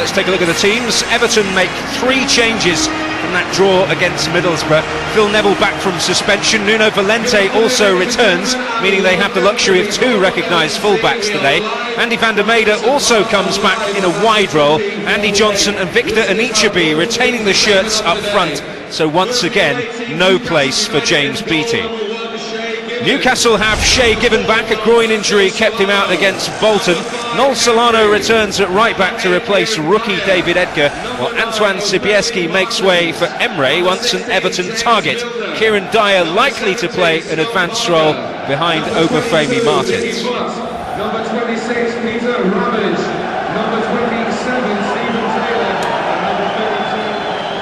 let's take a look at the teams. Everton make 3 changes from that draw against Middlesbrough. Phil Neville back from suspension. Nuno Valente also returns, meaning they have the luxury of 2 recognised fullbacks today. Andy van der Meijden also comes back in a wide role. Andy Johnson and Victor Anichebe retaining the shirts up front. So once again, no place for James Beattie. Newcastle have Shea Given back. A groin injury kept him out against Bolton. Noel Solano returns at right back to replace rookie David Edgar, while Antoine Sibieski makes way for Emre, once an Everton target. Kieran Dyer likely to play an advanced role behind Obafemi Martins. Number 26, Peter Ramage. Number 27, Stephen Taylor.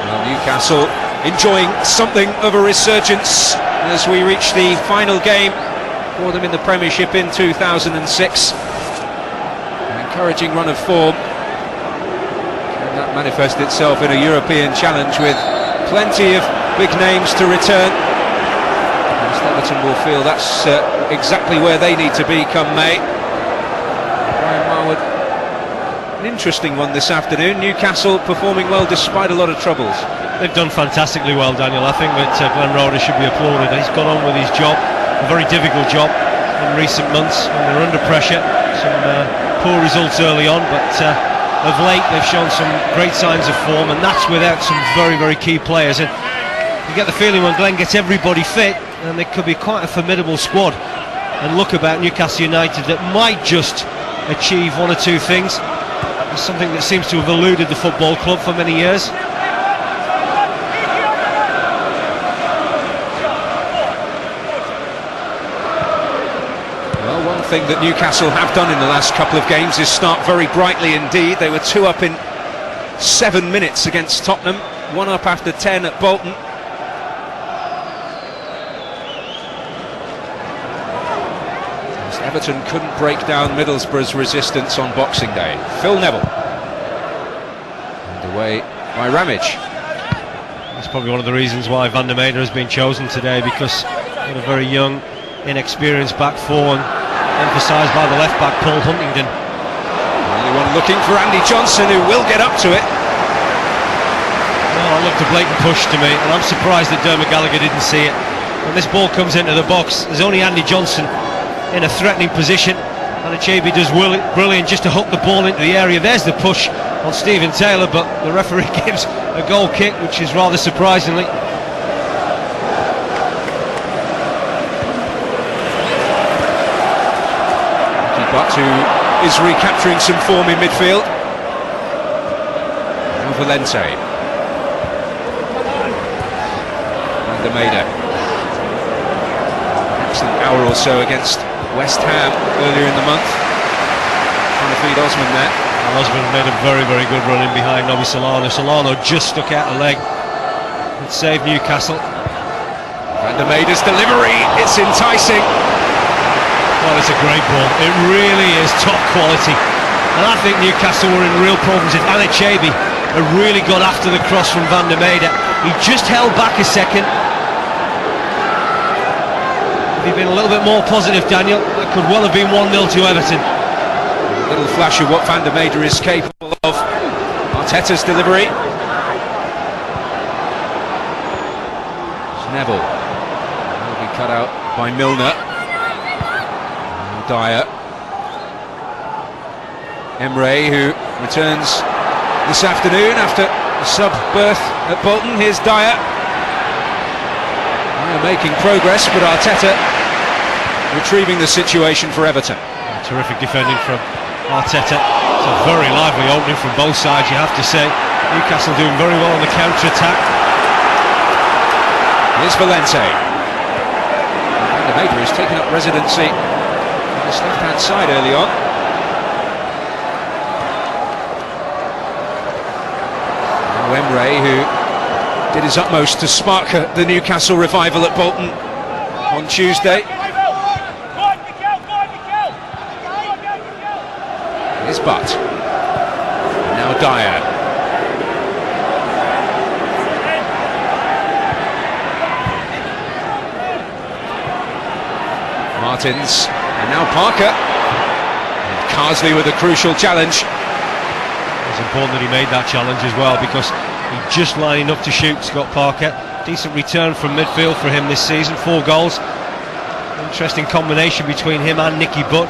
And number 32. Well, Newcastle enjoying something of a resurgence as we reach the final game for them in the Premiership in 2006. An encouraging run of form. Can that manifest itself in a European challenge with plenty of big names to return? Most Everton will feel that's exactly where they need to be come May. Brian Marwood, an interesting one this afternoon. Newcastle performing well despite a lot of troubles. They've done fantastically well, Daniel. I think that Glenn Roeder should be applauded. He's got on with his job, a very difficult job in recent months when they're under pressure. Some poor results early on, but of late they've shown some great signs of form, and that's without some very, very key players. And you get the feeling when Glenn gets everybody fit, and it could be quite a formidable squad. And look about Newcastle United that might just achieve 1 or 2 things. It's something that seems to have eluded the football club for many years. Thing that Newcastle have done in the last couple of games is start very brightly indeed. They were 2 up in 7 minutes against Tottenham, 1 up after 10 at Bolton. Everton couldn't break down Middlesbrough's resistance on Boxing Day. Phil Neville underway by Ramage. That's probably one of the reasons why Van der Meijden has been chosen today, because what a very young, inexperienced back 4, emphasised by the left back Paul Huntington. Only one looking for Andy Johnson, who will get up to it. Oh, it looked a blatant push to me, and I'm surprised that Dermot Gallagher didn't see it. When this ball comes into the box, there's only Andy Johnson in a threatening position. Anichebe does brilliant just to hook the ball into the area. There's the push on Stephen Taylor, but the referee gives a goal kick, which is rather surprisingly. Who is recapturing some form in midfield. Now Valente. Van der Meijden. Excellent hour or so against West Ham earlier in the month. Trying to feed Osman there. And Osman made a very, very good run in behind Nobby Solano. Solano just stuck out a leg. It saved Newcastle. Van der Meijden's delivery, it's enticing. Well, it's a great ball. It really is top quality. And I think Newcastle were in real problems if Anichebe had really got after the cross from Van der Meijden. He just held back a second. If he'd been a little bit more positive, Daniel, that could well have been 1-0 to Everton. A little flash of what Van der Meijden is capable of. Arteta's delivery. Neville. Will be cut out by Milner. Dyer. Emre, who returns this afternoon after a sub-berth at Bolton. Here's Dyer. Dyer making progress, but Arteta retrieving the situation for Everton. Terrific defending from Arteta. It's a very lively opening from both sides, you have to say. Newcastle doing very well on the counter-attack. Here's Valente. Van der Meijden has taken up residency on this left-hand side early on. Now Emre, who did his utmost to spark the Newcastle revival at Bolton on Tuesday. Here's Butt. And now Dyer. Martins, and now Parker. And Carsley with a crucial challenge. There's a important that he made that challenge as well, because he's just lining up to shoot, Scott Parker. Decent return from midfield for him this season, 4 goals. Interesting combination between him and Nicky Butt,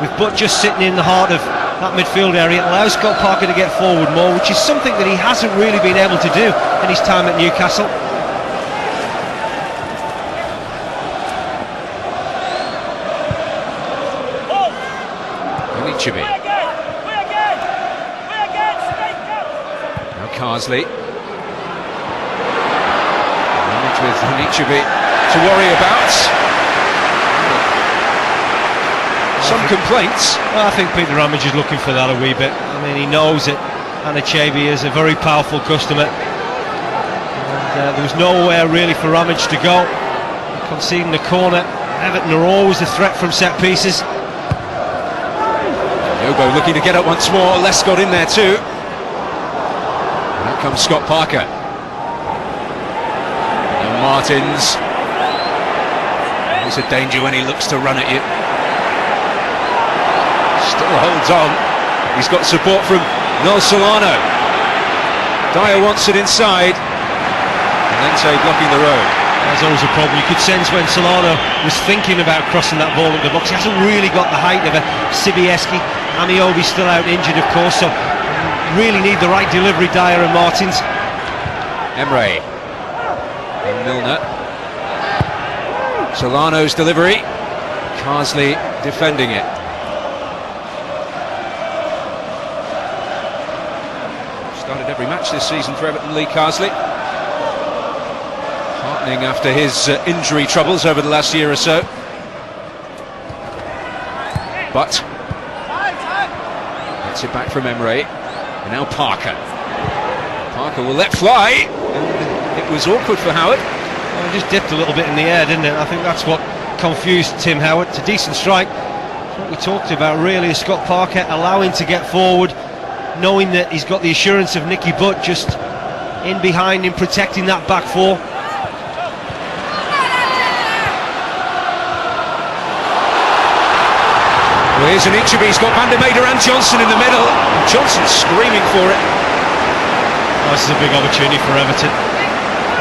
with Butt just sitting in the heart of that midfield area. It allows Scott Parker to get forward more, which is something that he hasn't really been able to do in his time at Newcastle. Anichebe. Now Carsley. With Anichebe to worry about. Some complaints. Well, I think Peter Ramage is looking for that a wee bit. I mean, he knows that Anichebe is a very powerful customer, and there was nowhere really for Ramage to go. Conceding the corner, Everton are always a threat from set pieces. Yobo looking to get up once more. Les got in there too. And out comes Scott Parker. And Martins. There's a danger when he looks to run at you. Still holds on. He's got support from Nol Solano. Dyer wants it inside. Valente blocking the road. There's always a problem. You could sense when Solano was thinking about crossing that ball at the box. He hasn't really got the height of a Sibieski. Anichebe still out injured, of course, so really need the right delivery, Dyer and Martins. Emre and Milner. Solano's delivery. Carsley defending it. Started every match this season for Everton, Lee Carsley. Heartening after his injury troubles over the last year or so. But gets it back from Emre. And now Parker. Parker will let fly. And it was awkward for Howard. Well, he just dipped a little bit in the air, didn't it? I think that's what confused Tim Howard. It's a decent strike. That's what we talked about really, is Scott Parker allowing to get forward, knowing that he's got the assurance of Nicky Butt just in behind him, protecting that back four. Well, here's Anichebe. He's got Van der Meijden and Johnson in the middle. Johnson's screaming for it. Oh, this is a big opportunity for Everton.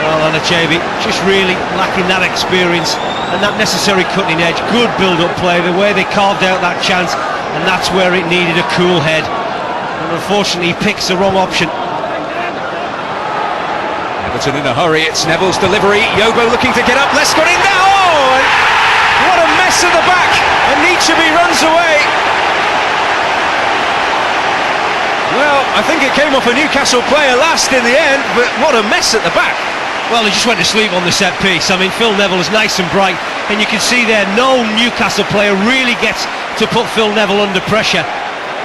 Well, Anichebe just really lacking that experience and that necessary cutting edge. Good build-up play, the way they carved out that chance, and that's where it needed a cool head. And unfortunately, he picks the wrong option. Everton in a hurry. It's Neville's delivery. Yobo looking to get up. Les got in now. Oh, what a mess at the back. Anichebe runs away. Well, I think it came off a Newcastle player last in the end, but what a mess at the back. Well, he just went to sleep on the set piece. I mean, Phil Neville is nice and bright, and you can see there no Newcastle player really gets to put Phil Neville under pressure.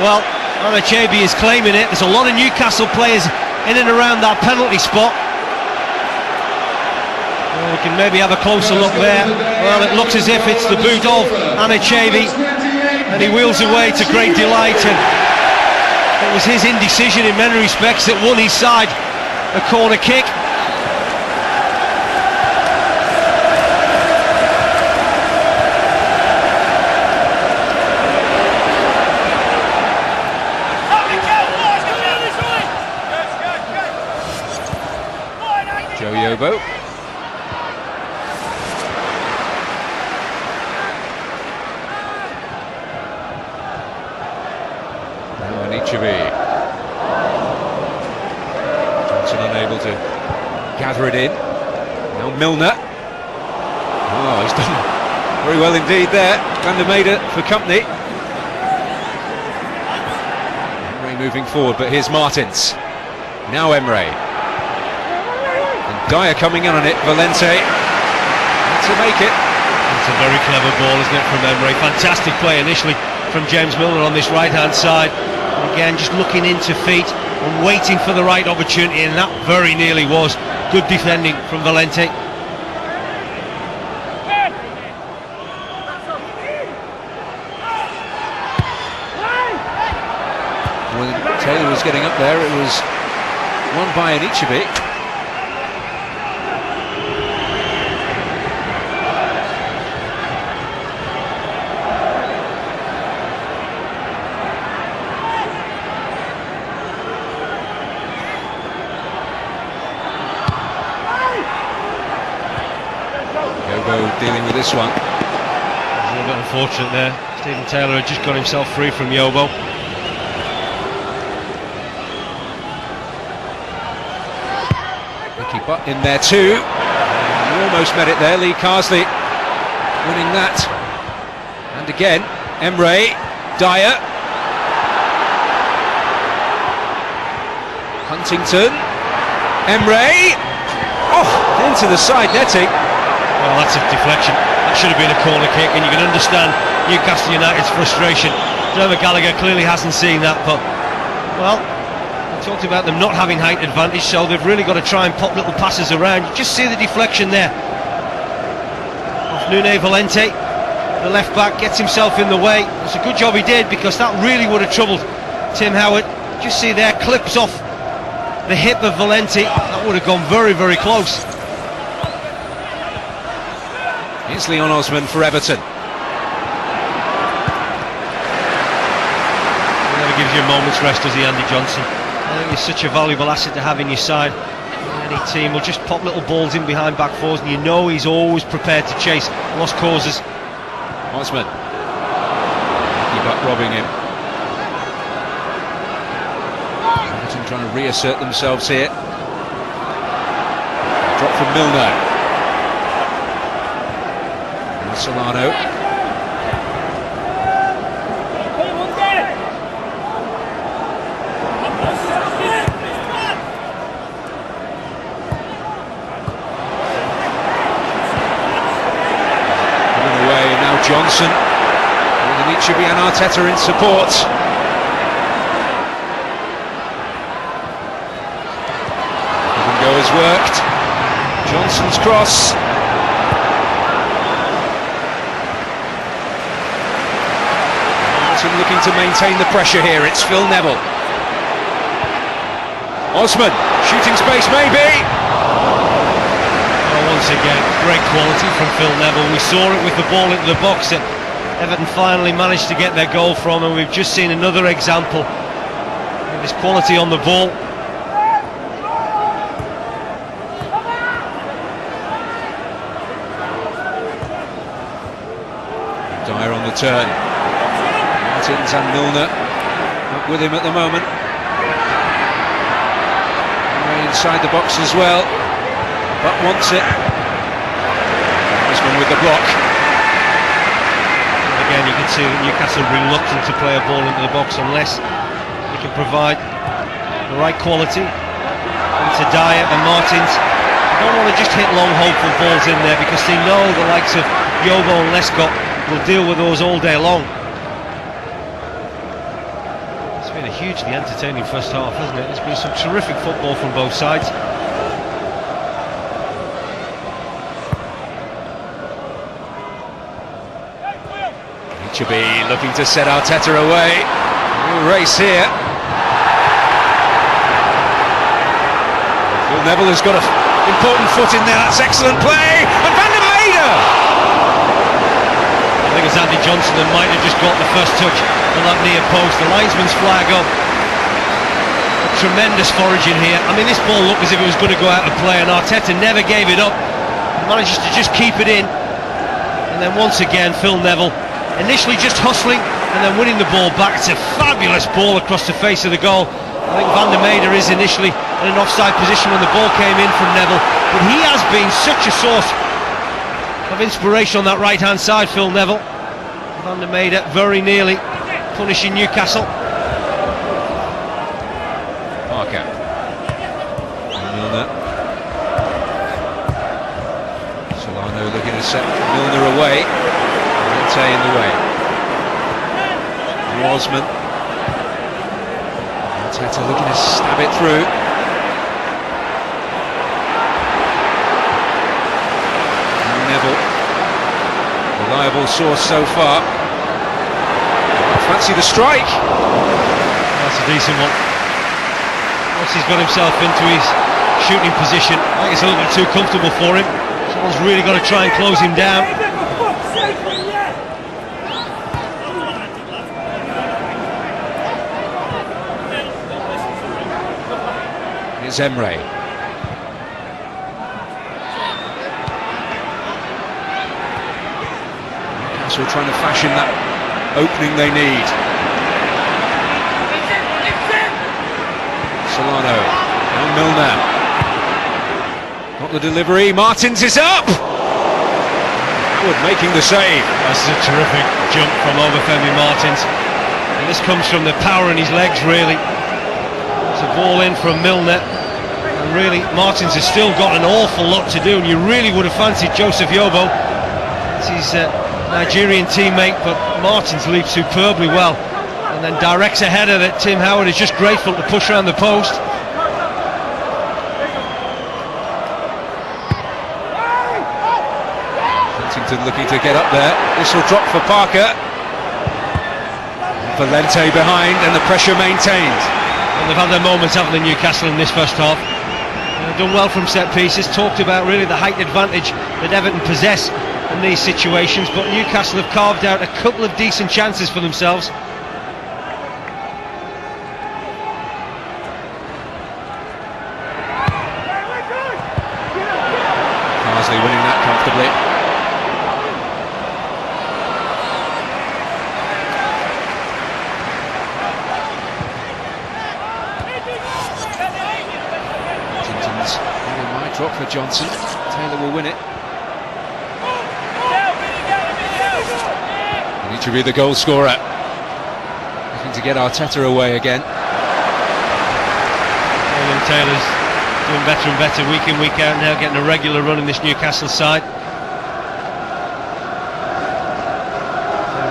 Well, Anichebe is claiming it. There's a lot of Newcastle players in and around that penalty spot. Well, we can maybe have a closer look there. Well, it looks as if it's the boot of Anichebe, and he wheels away to great delight. And it was his indecision in many respects that won his side a corner kick. Joe Yobo. Now Anichebe. Johnson unable to gather it in. Now Milner. Oh, he's done very well indeed there. Van der Meijden for company. Emre moving forward, but here's Martins. Now Emre. Dyer coming in on it, Valente to make it. It's a very clever ball, isn't it, from Emre? Fantastic play initially from James Milner on this right-hand side. And again, just looking into feet and waiting for the right opportunity, and that very nearly was. Good defending from Valente. When Taylor was getting up there, it was won by Anichebe. dealing with this one. A little bit unfortunate there. Stephen Taylor had just got himself free from Yobo. Nicky Butt in there too. He almost met it there. Lee Carsley winning that. And again, Emre, Dyer, Huntington, Emre, into the side netting. Well, that's a deflection. That should have been a corner kick, and you can understand Newcastle United's frustration. Trevor Gallagher clearly hasn't seen that, but, well, we talked about them not having height advantage, so they've really got to try and pop little passes around. You just see the deflection there of Nune Valente. The left back gets himself in the way. It's a good job he did, because that really would have troubled Tim Howard. Just see there, clips off the hip of Valente. That would have gone very, very close. Here's Leon Osman for Everton. He never gives you a moment's rest, does he, Andy Johnson? I think he's such a valuable asset to have in your side. Any team will just pop little balls in behind back fours, and you know he's always prepared to chase lost causes. Osman. Keep up robbing him. Everton trying to reassert themselves here. Drop from Milner. Solano. Putting away, now Johnson. With Anichebe and Arteta in support. Give and go has worked. Johnson's cross. Looking to maintain the pressure here. It's Phil Neville. Osman, shooting space maybe. Well, once again, great quality from Phil Neville. We saw it with the ball into the box that Everton finally managed to get their goal from, and we've just seen another example of his quality on the ball. Dyer on the turn. Martins and Milner up with him at the moment. Right inside the box as well, but wants it. Osman with the block. Again, you can see Newcastle reluctant to play a ball into the box unless they can provide the right quality. Into Dyer and Martins. They don't want to just hit long, hopeful balls in there, because they know the likes of Yobo and Lescott will deal with those all day long. It's been a hugely entertaining first half, hasn't it? There's been some terrific football from both sides. Anichebe looking to set Arteta away. New race here. Phil Neville has got an important foot in there. That's excellent play. And Van der Meijden! I think it's Andy Johnson that might have just got the first touch on that near post. The linesman's flag up. A tremendous foraging here. I mean, this ball looked as if it was going to go out of play, and Arteta never gave it up. He manages to just keep it in. And then once again, Phil Neville initially just hustling and then winning the ball back. It's a fabulous ball across the face of the goal. I think Van der Meijden is initially in an offside position when the ball came in from Neville, but he has been such a source of inspiration on that right hand side, Phil Neville. Van der Meijden very nearly punishing Newcastle. Parker. Milner. Solano looking to set Milner away. Valente in the way. Osman. Arteta looking to stab it through. Neville, reliable source so far. Fancy the strike. That's a decent one. Once he's got himself into his shooting position, I think it's a little bit too comfortable for him. Someone's really got to try and close him down. Here's Emre. Newcastle trying to fashion that opening they need. Solano, and Milner. Got the delivery, Martins is up! Wood making the save. That's a terrific jump from Obafemi Martins. And this comes from the power in his legs, really. It's a ball in from Milner. And really, Martins has still got an awful lot to do, and you really would have fancied Joseph Yobo. It's his Nigerian teammate, but Martins leaps superbly well. And then directs a header that Tim Howard is just grateful to push around the post. Huntington looking to get up there. This will drop for Parker. Valente behind, and the pressure maintained. And they've had their moments, haven't they, Newcastle, in this first half. Done well from set pieces, talked about really the height advantage that Everton possess in these situations, but Newcastle have carved out a couple of decent chances for themselves. Carsley winning that comfortably. Drop for Johnson. Taylor will win it. Anichebe the goal scorer. Looking to get Arteta away again. William Taylor's doing better and better week in, week out now, getting a regular run in this Newcastle side.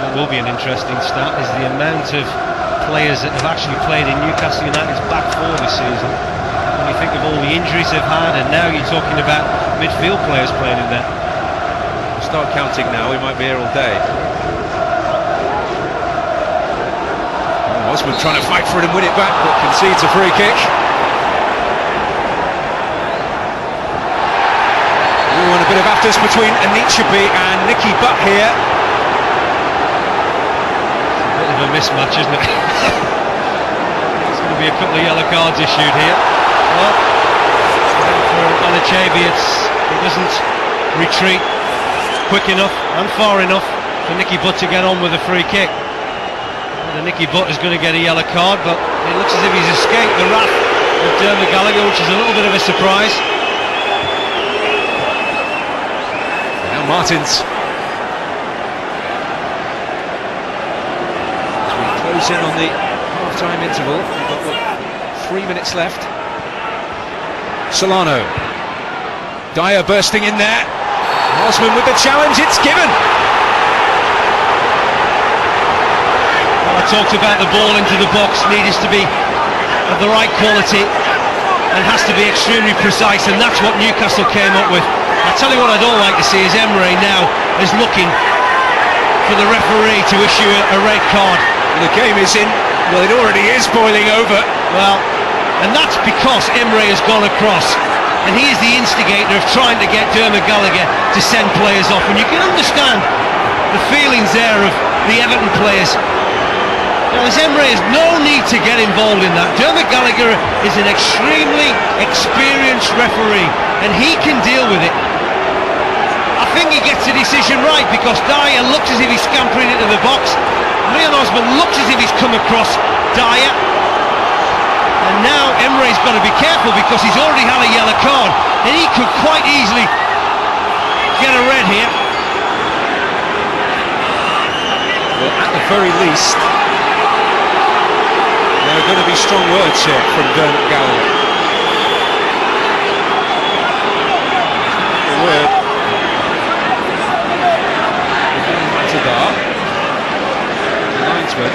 It will be an interesting start, is the amount of players that have actually played in Newcastle United's back four this season. When you think of all the injuries they've had, and now you're talking about midfield players playing in there. We'll start counting now, we might be here all day. Osman trying to fight for it and win it back, but concedes a free kick. Ooh, and a bit of afters between Anichebe and Nicky Butt here. It's a bit of a mismatch, isn't it? There's going to be a couple of yellow cards issued here. Well, for Anichebe, he doesn't retreat quick enough and far enough for Nicky Butt to get on with a free kick. And Nicky Butt is going to get a yellow card, but it looks as if he's escaped the wrath of Dermot Gallagher, which is a little bit of a surprise. Now Martins. As we close in on the half-time interval, we've got 3 minutes left. Solano. Dyer bursting in there. Osman with the challenge, it's given. Well, I talked about the ball into the box needs to be of the right quality and has to be extremely precise, and that's what Newcastle came up with. I tell you what I don't like to see is Emre now is looking for the referee to issue a red card. The game is in, well, it already is boiling over. Well, and that's because Emre has gone across, and he is the instigator of trying to get Dermot Gallagher to send players off, and you can understand the feelings there of the Everton players. Now, as Emre has no need to get involved in that. Dermot Gallagher is an extremely experienced referee, and he can deal with it. I think he gets the decision right, because Dyer looks as if he's scampering into the box. Leon Osman looks as if he's come across Dyer. And now Emre's got to be careful, because he's already had a yellow card, and he could quite easily get a red here. Well, at the very least, there are going to be strong words here from Dermot Gallagher. A word. Matador, the linesman.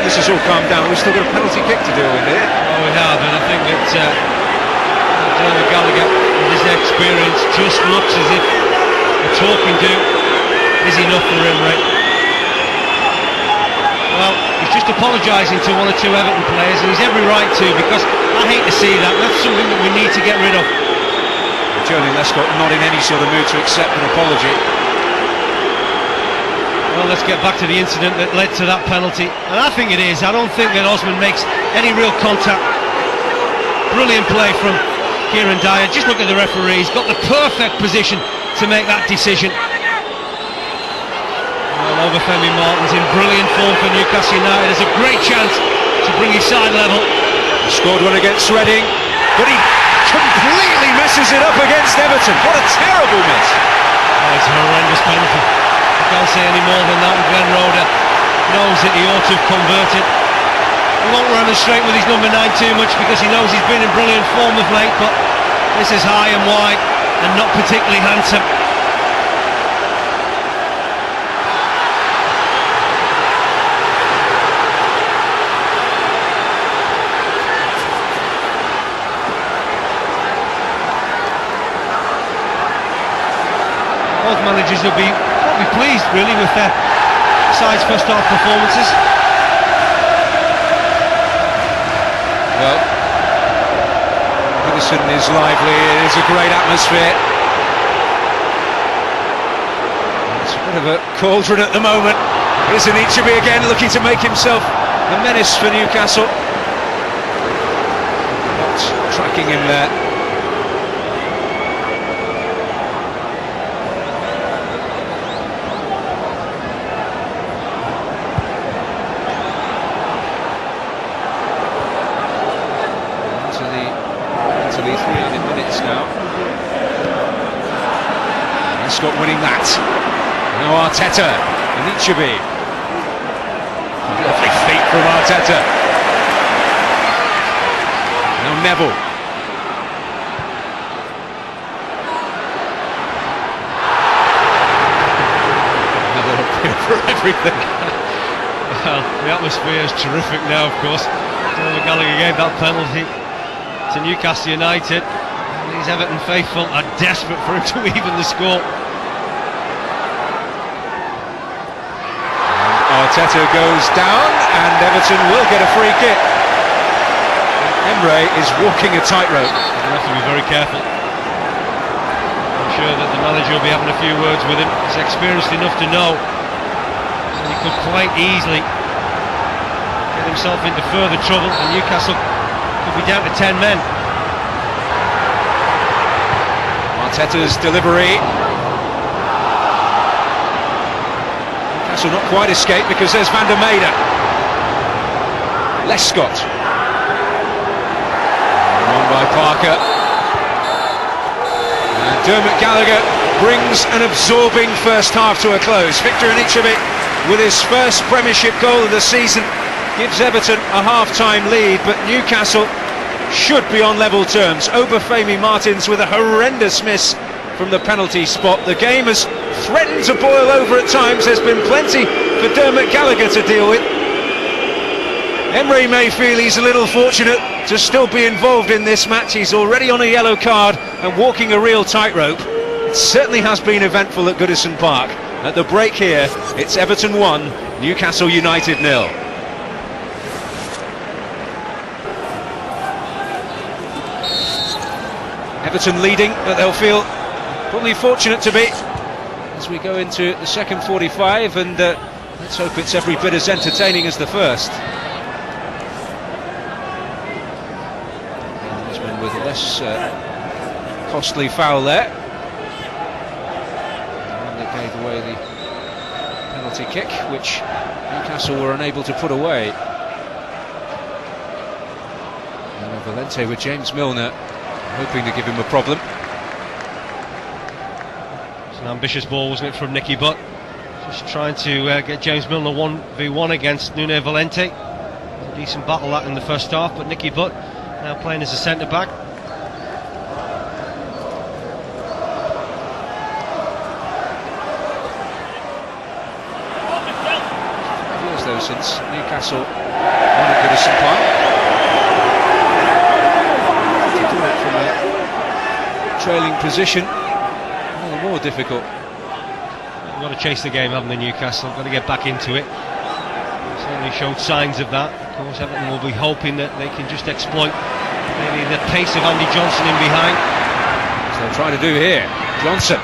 This has all calmed down. We've still got a penalty kick to deal with here. Oh, we have, and I think that Dermot Gallagher, with his experience, just looks as if the talking to is enough for Emre. Well, he's just apologising to one or two Everton players, and he's every right to, because I hate to see that. That's something that we need to get rid of. Johnny Lescott not in any sort of mood to accept an apology. Well, let's get back to the incident that led to that penalty, and I think it is. I don't think that Osman makes any real contact. Brilliant play from Kieran Dyer, just look at the referee, he's got the perfect position to make that decision. Well, Obafemi Martin's in brilliant form for Newcastle United. There's a great chance to bring his side level. He scored one against Reading, but he completely messes it up against Everton. What a terrible miss. Oh, it's a horrendous penalty. I can't say any more than that. Glenn Roeder knows that he ought to have converted. He won't remonstrate with his number 9 too much because he knows he's been in brilliant form of late, but this is high and wide and not particularly handsome. Both managers will be probably pleased really with their side's first half performances. Well, Goodison is lively, it is a great atmosphere. It's a bit of a cauldron at the moment. Here's Anichebe again, looking to make himself a menace for Newcastle. Not tracking him there. Into the 300 minutes now. Scott winning that. Now Arteta, Anichebe. Lovely feet from Arteta. Now Neville. Another appeal for everything. Well, the atmosphere is terrific now, of course. Neville Gallagher gave that penalty to Newcastle United. These Everton faithful are desperate for him to even the score. And Arteta goes down, and Everton will get a free kick. Emre is walking a tightrope. He'll have to be very careful. I'm sure that the manager will be having a few words with him. He's experienced enough to know that he could quite easily get himself into further trouble, and Newcastle could be down to 10 men. Arteta's delivery. Newcastle not quite escaped because there's Van der Meijden. Lescott. Won by Parker. And Dermot Gallagher brings an absorbing first half to a close. Victor Anichebe, with his first Premiership goal of the season, gives Everton a half-time lead, but Newcastle should be on level terms. Obafemi Martins with a horrendous miss from the penalty spot. The game has threatened to boil over at times. There's been plenty for Dermot Gallagher to deal with. Emre may feel he's a little fortunate to still be involved in this match. He's already on a yellow card and walking a real tightrope. It certainly has been eventful at Goodison Park. At the break here, it's Everton 1, Newcastle United 0. Everton leading, but they'll feel probably fortunate to be as we go into the second 45, and let's hope it's every bit as entertaining as the first. Englishman with a less costly foul there, and they gave away the penalty kick, which Newcastle were unable to put away. And Valente with James Milner hoping to give him a problem. It's an ambitious ball, wasn't it, from Nicky Butt? Just trying to get James Milner 1v1 against Nuno Valente. A decent battle that in the first half, but Nicky Butt now playing as a centre-back. Years though since Newcastle won at Goodison Park. From a trailing position, all the more difficult. They've got to chase the game, haven't they, Newcastle? Got to get back into it. Certainly showed signs of that. Of course, Everton will be hoping that they can just exploit maybe the pace of Andy Johnson in behind. As they'll try to do here. Johnson.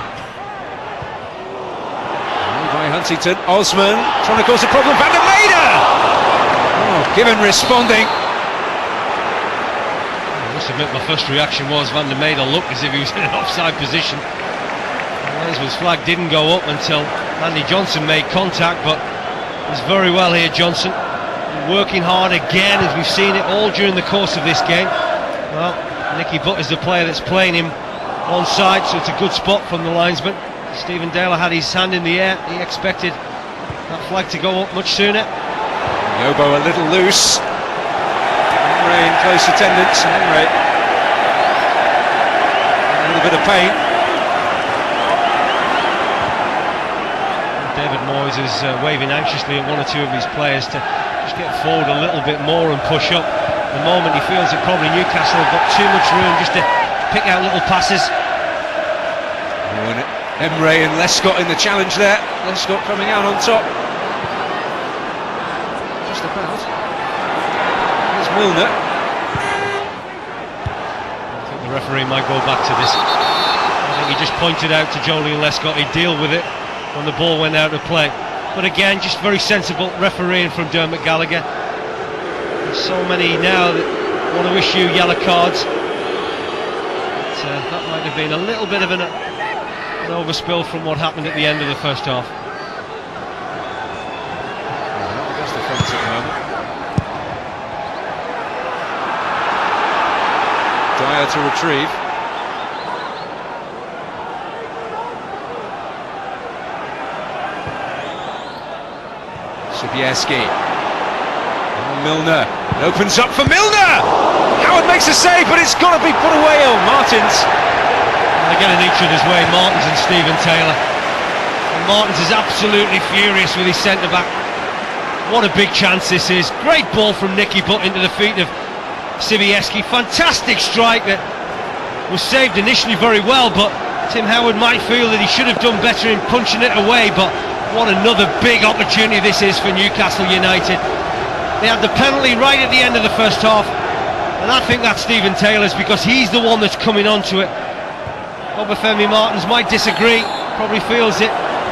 By Huntington. Osman trying to cause a problem. Van der Meijden! Oh, Given responding. must admit my first reaction was Van der Meijden looked as if he was in an offside position. Wales' flag didn't go up until Andy Johnson made contact, but he's very well here, Johnson. Working hard again, as we've seen it all during the course of this game. Well, Nicky Butt is the player that's playing him onside, so it's a good spot from the linesman. Stephen Taylor had his hand in the air. He expected that flag to go up much sooner. Yobo a little loose. Henry in close attendance. Henry a little bit of pain. David Moyes is waving anxiously at one or two of his players to just get forward a little bit more and push up. The moment he feels that probably Newcastle have got too much room just to pick out little passes. Emre and Lescott in the challenge there. Lescott coming out on top. Just about. Here's Milner. I think the referee might go back to this. I think he just pointed out to Jolie and Lescott he'd deal with it when the ball went out of play. But again, just very sensible refereeing from Dermot Gallagher. There's so many now that want to issue yellow cards. But, that might have been a little bit of an overspill from what happened at the end of the first half. That's the front at the moment. Dyer to retrieve. Sobieski. Milner. It opens up for Milner! Howard makes a save, but it's got to be put away. Oh, Martins. They're getting each other's way, Martins and Stephen Taylor. And Martins is absolutely furious with his centre-back. What a big chance this is. Great ball from Nicky Butt into the feet of Sobieski. Fantastic strike that was saved initially very well, but Tim Howard might feel that he should have done better in punching it away. But what another big opportunity this is for Newcastle United. They had the penalty right at the end of the first half, and I think that's Stephen Taylor's because he's the one that's coming onto it. Obafemi Martins might disagree, probably feels it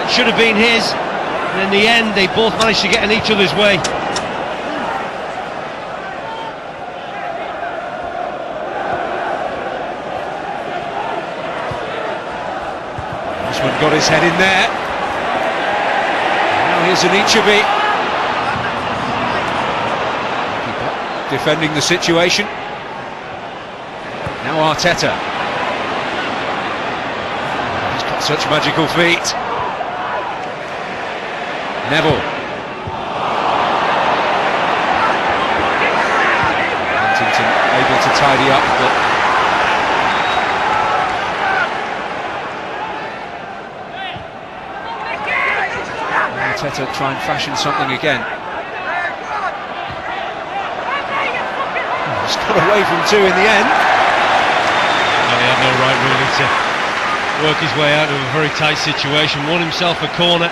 should have been his, and in the end they both managed to get in each other's way. Osman got his head in there. Now here's Anichebe. Defending the situation. Now Arteta. He's got such magical feet. Neville. Huntington able to tidy up, but Arteta try and fashion something again. He's got away from two in the end. Well, he had no right really to work his way out of a very tight situation. Won himself a corner.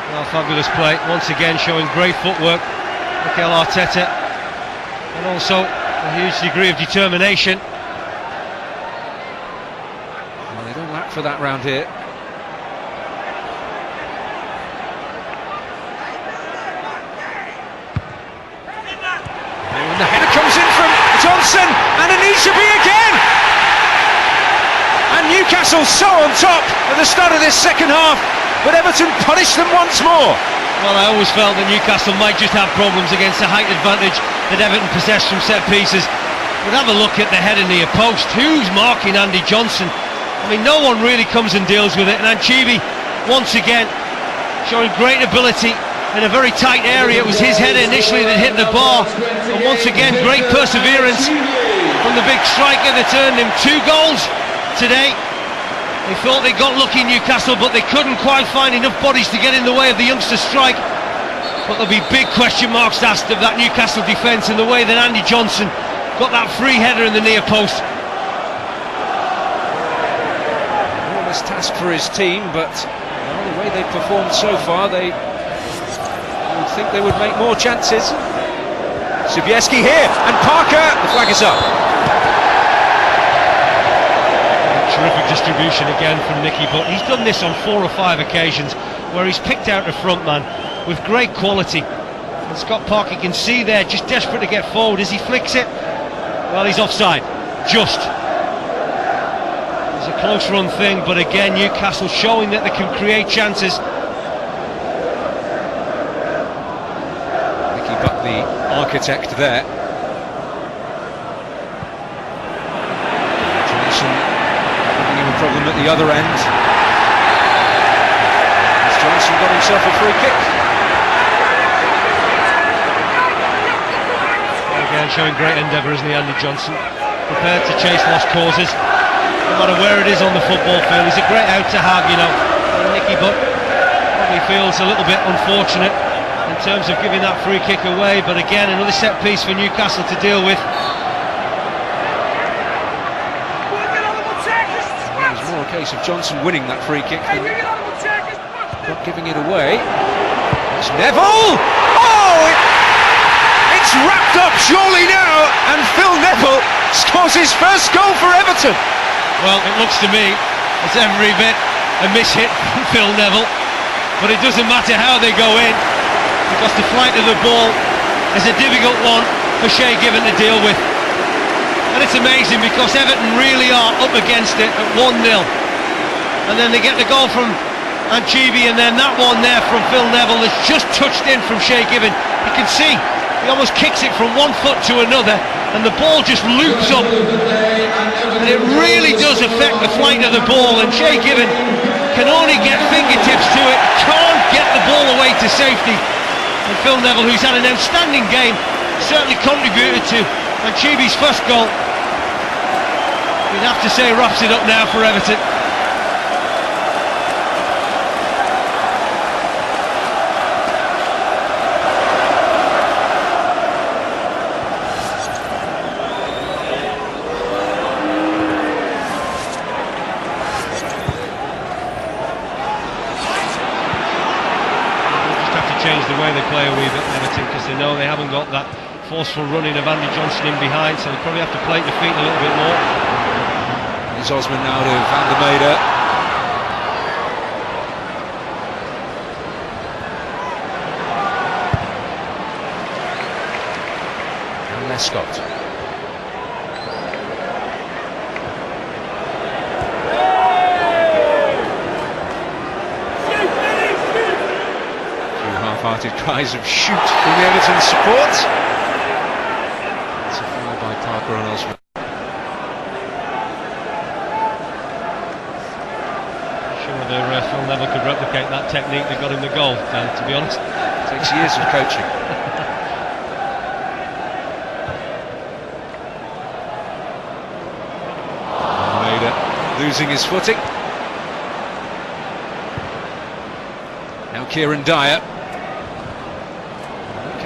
Well, fabulous play. Once again showing great footwork. Mikel Arteta. And also a huge degree of determination. Well, they don't lack for that round here. And the header comes in from Johnson, and Anichebe again! And Newcastle so on top at the start of this second half, but Everton punished them once more. Well, I always felt that Newcastle might just have problems against the height advantage that Everton possessed from set pieces. But have a look at the header near post. Who's marking Andy Johnson? I mean, no one really comes and deals with it. And Anichebe, once again, showing great ability in a very tight area. It was his header initially that hit the bar. And once again, great perseverance from the big striker that earned him 2 goals today. They thought they got lucky, Newcastle, but they couldn't quite find enough bodies to get in the way of the youngster's strike. But there'll be big question marks asked of that Newcastle defence in the way that Andy Johnson got that free header in the near post. Enormous task for his team, but well, the way they've performed so far, they would think they would make more chances. Sobieski here, and Parker, the flag is up. Terrific distribution again from Nicky Butt. He's done this on 4 or 5 occasions where he's picked out a front man with great quality. And Scott Parker can see there, just desperate to get forward as he flicks it. Well, he's offside. Just. It's a close run thing, but again, Newcastle showing that they can create chances. Mickey Butt, the architect there. Johnson giving him a problem at the other end. Johnson got himself a free kick. Again, showing great endeavour, isn't he, Andy Johnson? Prepared to chase lost causes, no matter where it is on the football field. He's a great out to have, you know. Nicky Butt probably feels a little bit unfortunate in terms of giving that free kick away, but again, another set piece for Newcastle to deal with. It was more a case of Johnson winning that free kick than not giving it away. It's Neville! Oh! It's wrapped up surely now, and Phil Neville scores his first goal for Everton. Well, it looks to me it's every bit a miss-hit from Phil Neville, but it doesn't matter how they go in, because the flight of the ball is a difficult one for Shay Given to deal with. And it's amazing because Everton really are up against it at 1-0, and then they get the goal from Anichebe, and then that one there from Phil Neville that's just touched in from Shay Given. You can see he almost kicks it from one foot to another, and the ball just loops up, and it really does affect the flight of the ball, and Shay Given can only get fingertips to it, can't get the ball away to safety. And Phil Neville, who's had an outstanding game, certainly contributed to Anichebe's first goal. You'd have to say wraps it up now for Everton. Change the way they play a wee bit, Everton, because they know they haven't got that forceful running of Andy Johnson in behind, so they probably have to plate the feet a little bit more. There's Osman now to Van der Meijden. And Lescott. Half-hearted cries of shoot from the Everton support. It's a foul by Parker on Osman. Sure whether Phil Neville could replicate that technique that got him the goal, Dan, to be honest. It takes years of coaching. Almeida losing his footing. Now Kieran Dyer.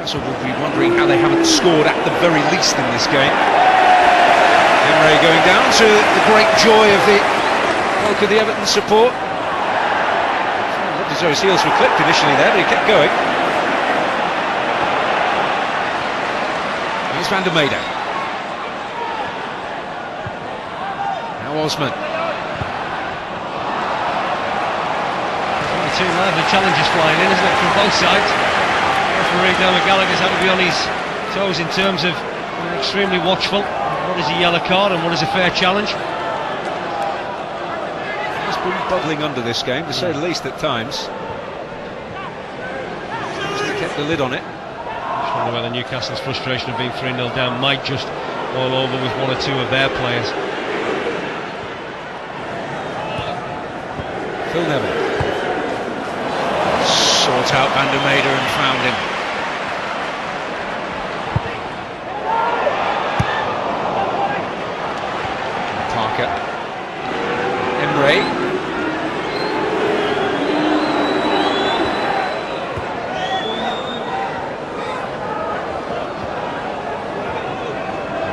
Newcastle will be wondering how they haven't scored at the very least in this game. Emre going down to the great joy of the bulk of the Everton support. Looked as though his heels were clipped initially there, but he kept going. Here's Van der Meijden. Now Osman. Too loud, the challenge is flying in, isn't it, from both sides. Referee Noah Gallagher's had to be on his toes in terms of being extremely watchful. What is a yellow card and what is a fair challenge? It's been bubbling under this game, to say the least, at times. They kept the lid on it. I just wonder whether Newcastle's frustration of being 3-0 down might just boil over with one or two of their players. Phil Neville sought out Van der Meijden and found him. Parker. Emre.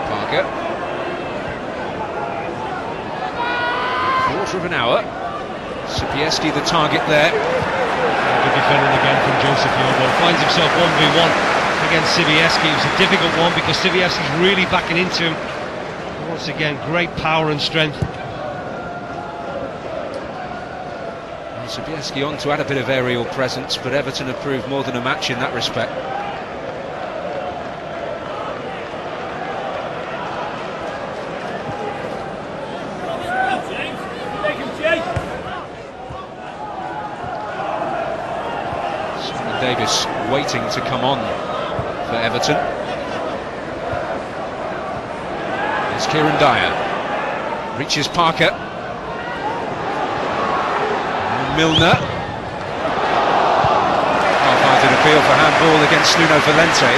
Parker. Quarter of an hour. Sobieski the target there. Good defending again from Joseph Yobo. Finds himself 1v1 against Sobieski. It was a difficult one because Sobieski's really backing into him. Once again, great power and strength. Well, Sobieski on to add a bit of aerial presence, but Everton have proved more than a match in that respect. waiting to come on for Everton. It's Kieran Dyer. Reaches Parker. Milner. Half-hearted appeal for handball against Nuno Valente.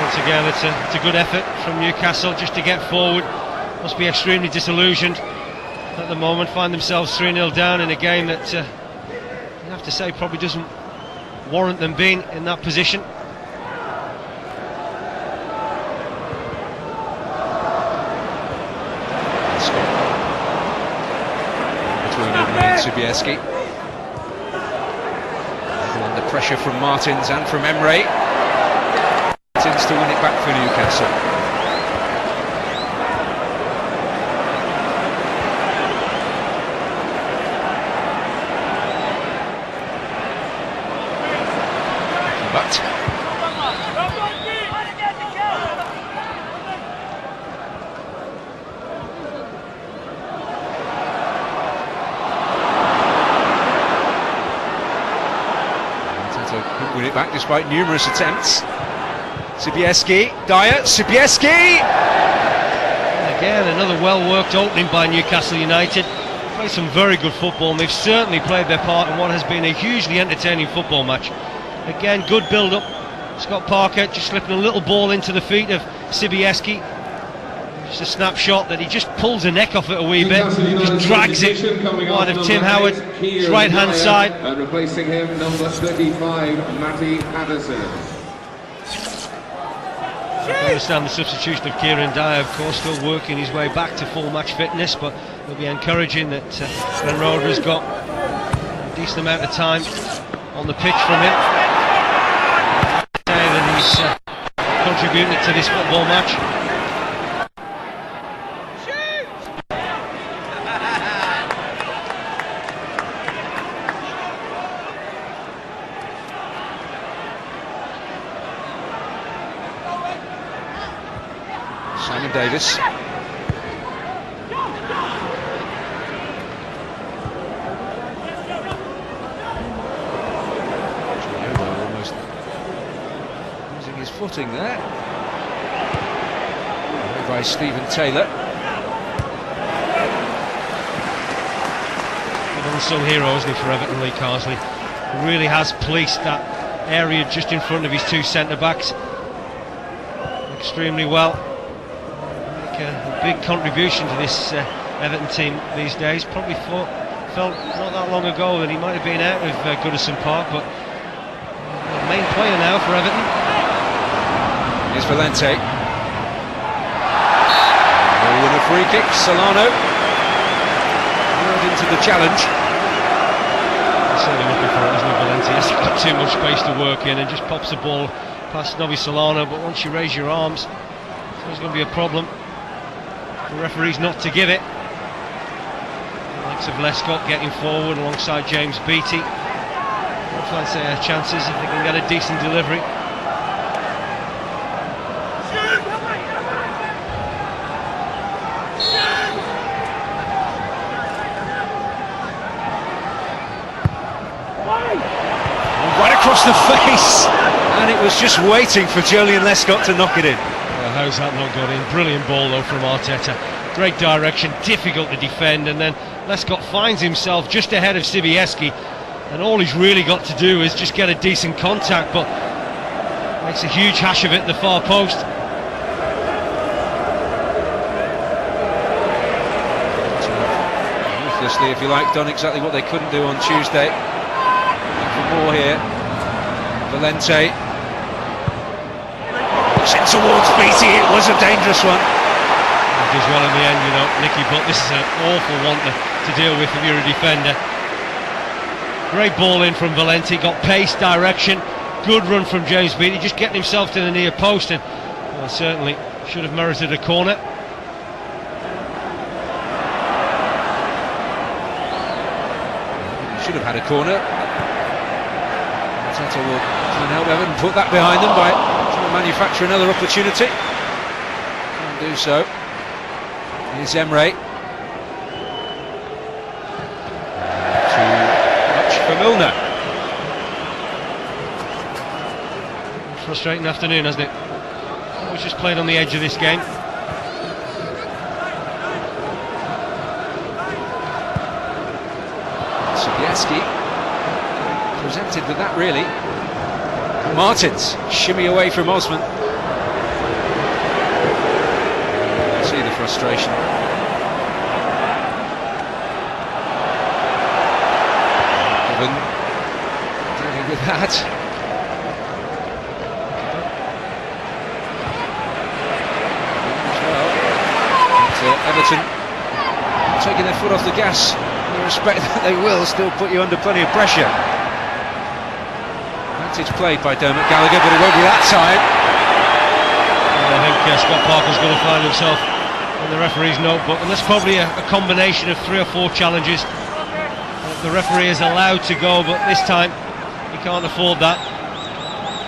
Once again, it's a good effort from Newcastle just to get forward. Must be extremely disillusioned at the moment, find themselves 3-0 down in a game that you have to say probably doesn't warrant them being in that position. Between Emre and Sobieski. Under pressure from Martins and from Emre. Martins to win it back for Newcastle. But couldn't win it back despite numerous attempts. Sobieski, Dyer, Sobieski! Again, another well-worked opening by Newcastle United. Played some very good football, and they've certainly played their part in what has been a hugely entertaining football match. Again, good build-up. Scott Parker just slipping a little ball into the feet of Sobieski. Just a snapshot that he just pulls the neck off it a wee bit, just drags it wide of Tim Howard, his right-hand side. And replacing him, number 35, Matty Patterson. I understand the substitution of Kieran Dyer, of course, still working his way back to full match fitness, but it'll be encouraging that Glenn Roeder has got a decent amount of time on the pitch from him. That he's contributed to this football match. Simon Davis. Almost losing his footing there. Away by Stephen Taylor. An unsung hero, isn't he, for Everton, Lee Carsley? He really has policed that area just in front of his two centre-backs extremely well. A big contribution to this Everton team these days. Probably felt not that long ago that he might have been out of Goodison Park, but the main player now for Everton. Here's Valente. Oh, and a free kick. Solano into the challenge. He's certainly looking for it, isn't he, Valente? He's got too much space to work in and just pops the ball past Novi Solano, but once you raise your arms, there's going to be a problem. The referee's not to give it. The likes of Lescott getting forward alongside James Beattie. I'll fancy their chances if they can get a decent delivery. Right across the face, and it was just waiting for Julian Lescott to knock it in. How's that not got in? Brilliant ball though from Arteta. Great direction, difficult to defend, and then Lescott finds himself just ahead of Sobieski, and all he's really got to do is just get a decent contact, but makes a huge hash of it at the far post. Ruthlessly, if you like, done exactly what they couldn't do on Tuesday. For more here. Valente. In towards Beattie, it was a dangerous one. He does well in the end, you know, Nicky, but this is an awful one to deal with if you're a defender. Great ball in from Valente, got pace, direction, good run from James Beattie, just getting himself to the near post, and well, certainly should have merited a corner. Should have had a corner. Arteta will try and help Everton put that behind them by trying to manufacture another opportunity. Can't do so. Here's Emre. Too much for Milner. frustrating afternoon, hasn't it? Always just played on the edge of this game. Sobieski presented with that, really. Martins shimmy away from Osman. See the frustration. Given dealing with that. Everton taking their foot off the gas. In the respect that they will still put you under plenty of pressure. Advantage played by Dermot Gallagher, but it won't be that time. I think Scott Parker's going to find himself in the referee's notebook, and there's probably a combination of 3 or 4 challenges the referee is allowed to go, but this time he can't afford that.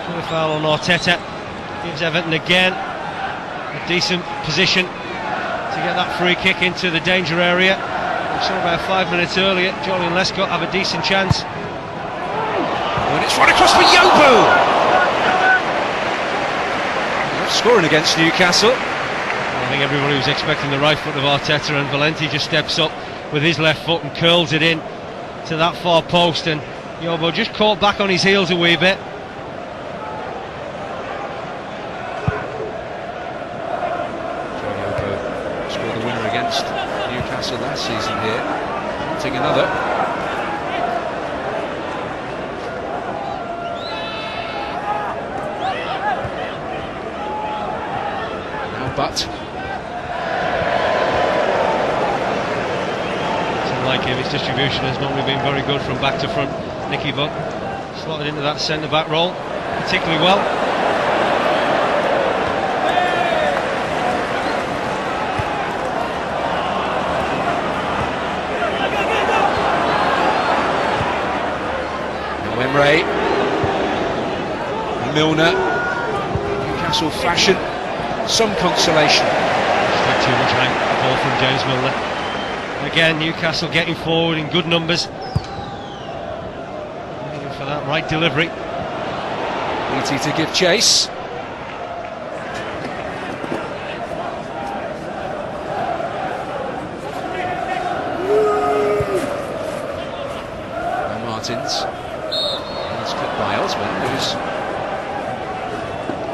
Put a foul on Arteta, gives Everton again a decent position to get that free kick into the danger area. We saw about 5 minutes earlier Julian Lescott have a decent chance. And it's right across for Yobu! Not scoring against Newcastle. I think everybody was expecting the right foot of Arteta, and Valenti just steps up with his left foot and curls it in to that far post, and Yobu just caught back on his heels a wee bit. Scored the winner against Newcastle last season here. Wanting another. Now Butt. Like him, his distribution has normally been very good from back to front. Nicky Butt slotted into that centre-back role particularly well. Emre, Milner, Newcastle fashion, some consolation. Not too much rank ball from James Milner. Again, Newcastle getting forward in good numbers. Waiting for that right delivery. Easy to give chase. Now Martins. It's clipped by Osman, who's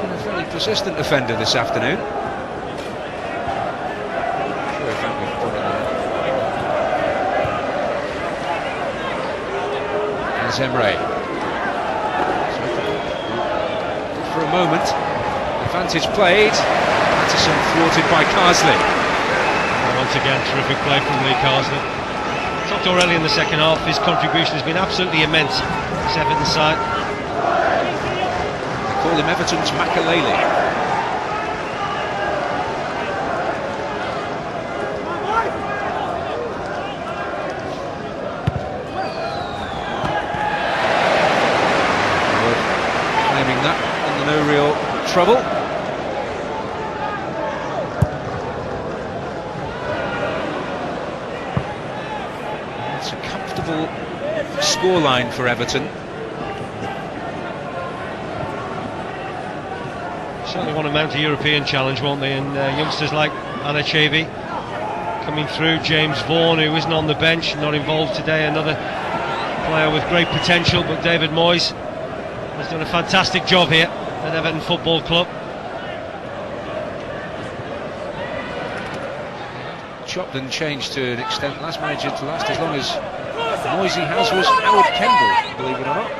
been a fairly persistent offender this afternoon. Emre. For a moment, advantage played. Patterson thwarted by Carsley. Once again, terrific play from Lee Carsley. Talked already in the second half, his contribution has been absolutely immense. This Everton side. They call him Everton's Makalele. No real trouble. It's a comfortable scoreline for Everton. Certainly want to mount a European challenge, won't they? And youngsters like Anichebe coming through, James Vaughan, who isn't on the bench, not involved today, another player with great potential, but David Moyes has done a fantastic job here at Everton Football Club. Chopped and changed to an extent. Last manager to last as long as Moisey has was Howard Kendall, believe it or not.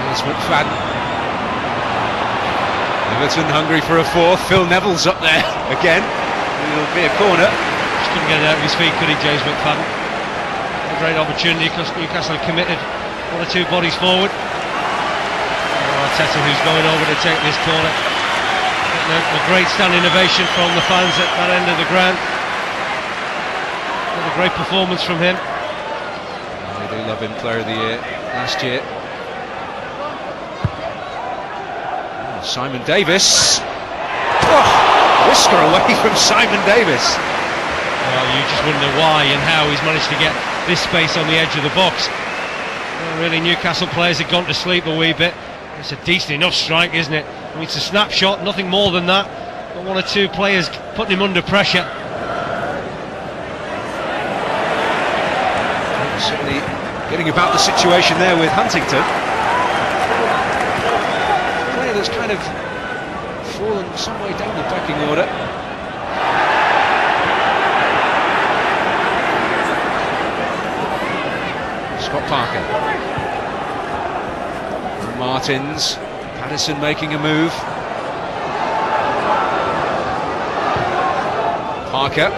Here's McFadden. Everton hungry for a fourth. Phil Neville's up there again. It'll be a corner. Couldn't get it out of his feet, could he, James McFadden? A great opportunity because Newcastle have committed 1 or 2 bodies forward. Arteta, who's going over to take this corner. A great standing ovation from the fans at that end of the ground. What a great performance from him. They do love him, Player of the Year last year. Simon Davis. Whisker away from Simon Davis. Well, you just wonder why and how he's managed to get this space on the edge of the box. Well, really, Newcastle players have gone to sleep a wee bit. It's a decent enough strike, isn't it? I mean, it's a snapshot, nothing more than that. But one or two players putting him under pressure. Certainly getting about the situation there with Huntington. A player that's kind of fallen some way down the pecking order. Scott Parker. Martins. Patterson making a move. Parker.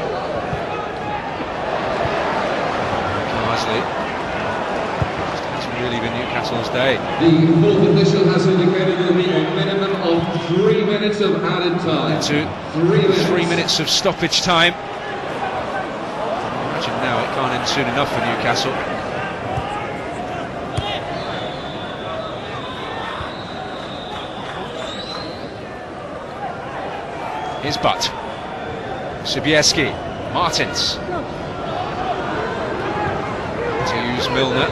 Carsley. It's really been Newcastle's day. The fourth official has indicated there will be a minimum of 3 minutes of added time. Into 3 minutes of stoppage time. Imagine now it can't end soon enough for Newcastle. Here's Butt. Sobieski. Martins. To use Milner.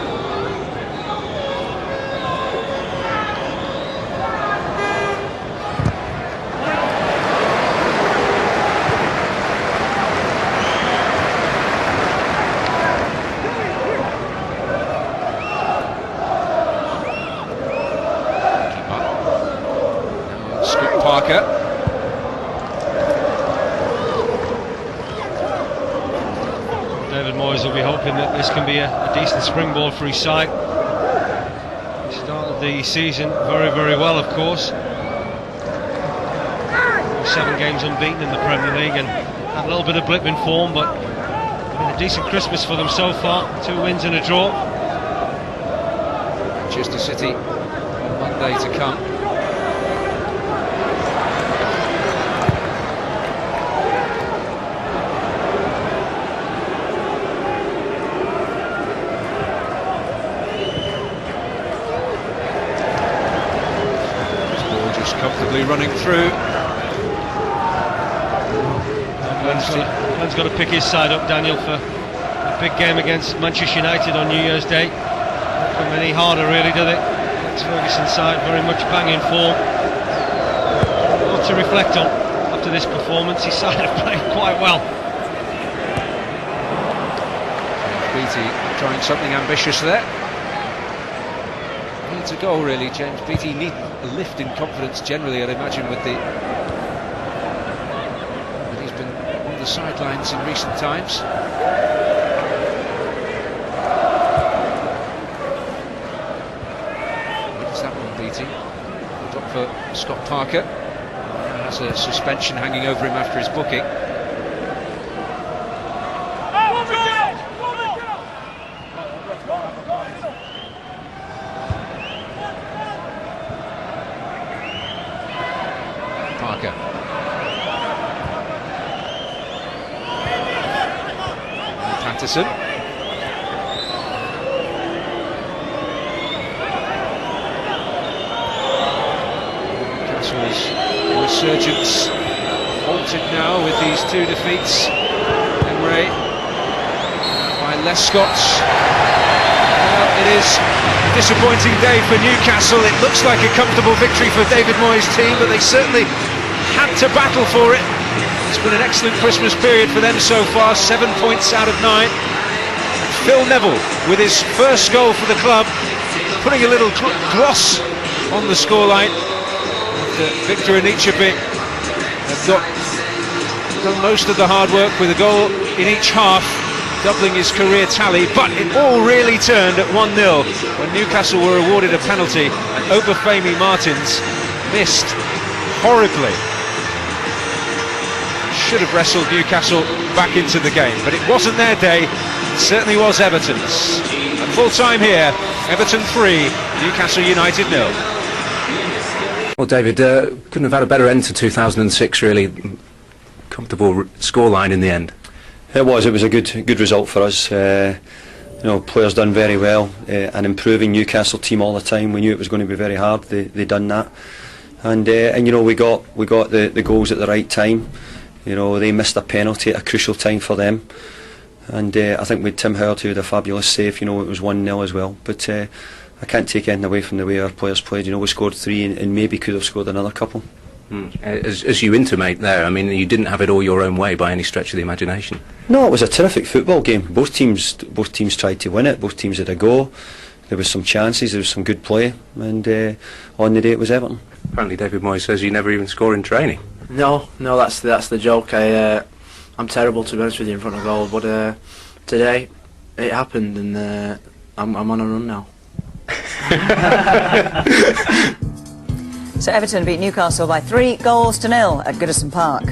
Now Scott Parker. David Moyes will be hoping that this can be a decent springboard for his side. He started the season very, very well, of course. 7 games unbeaten in the Premier League and had a little bit of blip in form, but been a decent Christmas for them so far. 2 wins and a draw. Manchester City on Monday to come. Comfortably running through. Glenn's got to pick his side up, Daniel, for a big game against Manchester United on New Year's Day. Not come any harder, really, did it? It's Ferguson's side very much banging form. What to reflect on after this performance. His side have played quite well. Beattie trying something ambitious there. Needs a goal, really. James Beattie needs a lift in confidence generally, I'd imagine, with the... But he's been on the sidelines in recent times. What is that one, Beattie? Drop for Scott Parker. Has a suspension hanging over him after his booking. Parker. Patterson. Newcastle's resurgence halted now with these 2 defeats. Emre by Lescott. Well, it is a disappointing day for Newcastle. It looks like a comfortable victory for David Moyes' team, but they certainly had to battle for it. It's been an excellent Christmas period for them so far, 7 points out of 9. Phil Neville with his first goal for the club, putting a little gloss on the scoreline. Victor Anichebe have done most of the hard work with a goal in each half, doubling his career tally, but it all really turned at 1-0 when Newcastle were awarded a penalty and Obafemi Martins missed horribly. Should have wrestled Newcastle back into the game, but it wasn't their day. It certainly was Everton's. At full time here, Everton 3, Newcastle United 0. Well, David, couldn't have had a better end to 2006, really. Comfortable scoreline in the end. It was a good result for us. Players done very well and improving Newcastle team all the time. We knew it was going to be very hard. They done that, and we got the goals at the right time. You know, they missed a penalty at a crucial time for them, and I think with Tim Howard, who had a fabulous save, you know, it was 1-0 as well. But I can't take anything away from the way our players played. You know, we scored 3 and maybe could have scored another couple. As you intimate there, I mean, you didn't have it all your own way by any stretch of the imagination. No, it was a terrific football game. Both teams tried to win it. Both teams had a go. There was some chances. There was some good play, and on the day it was Everton. Apparently, David Moyes says you never even score in training. No, that's the joke. I'm terrible, to be honest with you, in front of goal. But today it happened, and I'm on a run now. So Everton beat Newcastle by 3 goals to 0 at Goodison Park.